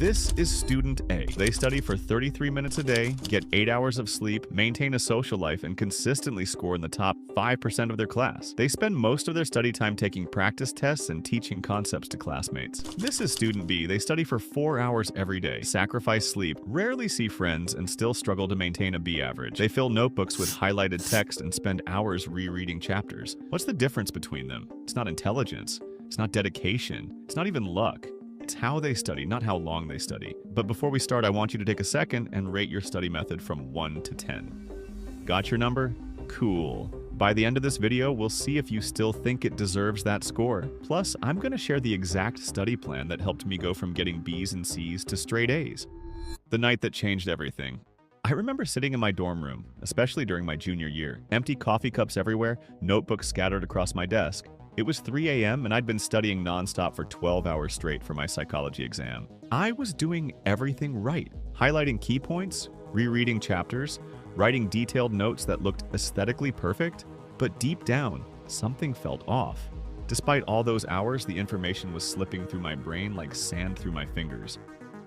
This is student A. They study for 33 minutes a day, get 8 hours of sleep, maintain a social life, and consistently score in the top 5% of their class. They spend most of their study time taking practice tests and teaching concepts to classmates. This is student B. They study for 4 hours every day, sacrifice sleep, rarely see friends, and still struggle to maintain a B average. They fill notebooks with highlighted text and spend hours rereading chapters. What's the difference between them? It's not intelligence. It's not dedication. It's not even luck. It's how they study, not how long they study. But before we start, I want you to take a second and rate your study method from 1 to 10. Got your number? Cool. By the end of this video, we'll see if you still think it deserves that score. Plus, I'm going to share the exact study plan that helped me go from getting B's and C's to straight A's. The night that changed everything. I remember sitting in my dorm room, especially during my junior year. Empty coffee cups everywhere, notebooks scattered across my desk. It was 3 a.m. and I'd been studying nonstop for 12 hours straight for my psychology exam. I was doing everything right, highlighting key points, rereading chapters, writing detailed notes that looked aesthetically perfect, but deep down, something felt off. Despite all those hours, the information was slipping through my brain like sand through my fingers.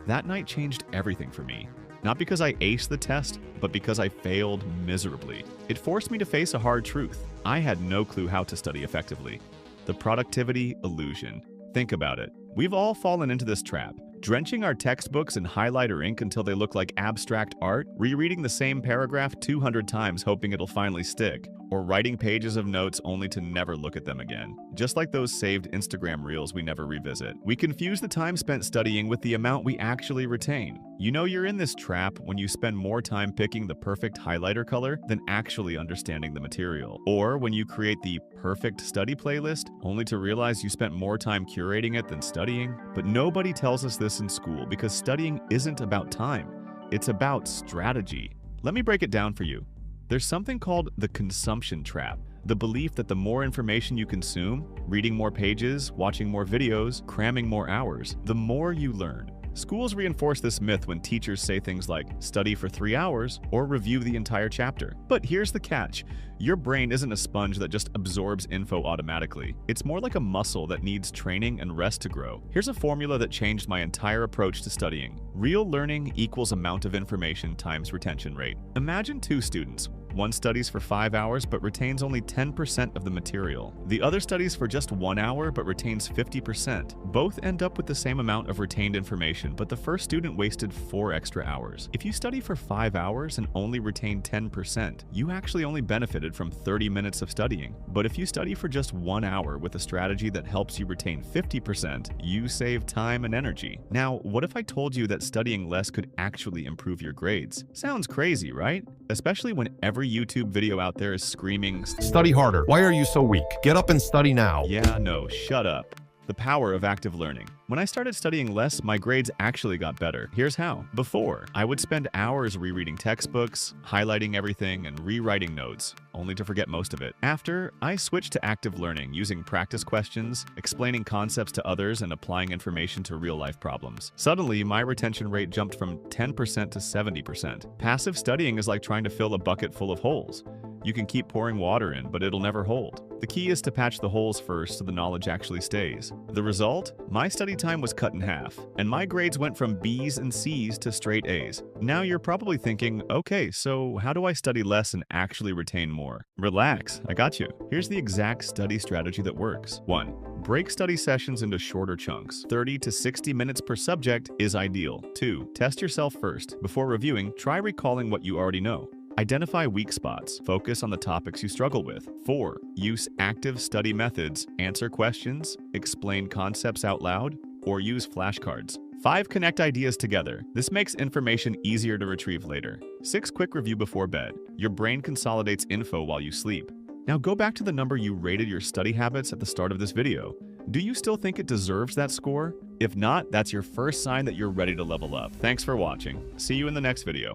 That night changed everything for me. Not because I aced the test, but because I failed miserably. It forced me to face a hard truth. I had no clue how to study effectively. The productivity illusion. Think about it. We've all fallen into this trap. Drenching our textbooks in highlighter ink until they look like abstract art, rereading the same paragraph 200 times hoping it'll finally stick, or writing pages of notes only to never look at them again. Just like those saved Instagram reels we never revisit. We confuse the time spent studying with the amount we actually retain. You know you're in this trap when you spend more time picking the perfect highlighter color than actually understanding the material. Or when you create the perfect study playlist, only to realize you spent more time curating it than studying. But nobody tells us this in school because studying isn't about time. It's about strategy. Let me break it down for you. There's something called the consumption trap. The belief that the more information you consume, reading more pages, watching more videos, cramming more hours, the more you learn. Schools reinforce this myth when teachers say things like, study for 3 hours or review the entire chapter. But here's the catch. Your brain isn't a sponge that just absorbs info automatically. It's more like a muscle that needs training and rest to grow. Here's a formula that changed my entire approach to studying. Real learning equals amount of information times retention rate. Imagine 2 students. One studies for 5 hours but retains only 10% of the material. The other studies for just 1 hour but retains 50%. Both end up with the same amount of retained information, but the first student wasted 4 extra hours. If you study for 5 hours and only retain 10%, you actually only benefited from 30 minutes of studying. But if you study for just 1 hour with a strategy that helps you retain 50%, you save time and energy. Now, what if I told you that studying less could actually improve your grades? Sounds crazy, right? Especially when every YouTube video out there is screaming, "Study harder. Why are you so weak? Get up and study now." Yeah, no, shut up. The power of active learning. When I started studying less, my grades actually got better. Here's how. Before, I would spend hours rereading textbooks, highlighting everything, and rewriting notes, only to forget most of it. After, I switched to active learning, using practice questions, explaining concepts to others, and applying information to real-life problems. Suddenly, my retention rate jumped from 10% to 70%. Passive studying is like trying to fill a bucket full of holes. You can keep pouring water in, but it'll never hold. The key is to patch the holes first so the knowledge actually stays. The result? My study time was cut in half, and my grades went from B's and C's to straight A's. Now you're probably thinking, okay, so how do I study less and actually retain more? Relax, I got you. Here's the exact study strategy that works. 1. Break study sessions into shorter chunks. 30 to 60 minutes per subject is ideal. 2. Test yourself first. Before reviewing, try recalling what you already know. Identify weak spots. Focus on the topics you struggle with. 4. Use active study methods. Answer questions, explain concepts out loud, or use flashcards. 5. Connect ideas together. This makes information easier to retrieve later. 6. Quick review before bed. Your brain consolidates info while you sleep. Now go back to the number you rated your study habits at the start of this video. Do you still think it deserves that score? If not, that's your first sign that you're ready to level up. Thanks for watching. See you in the next video.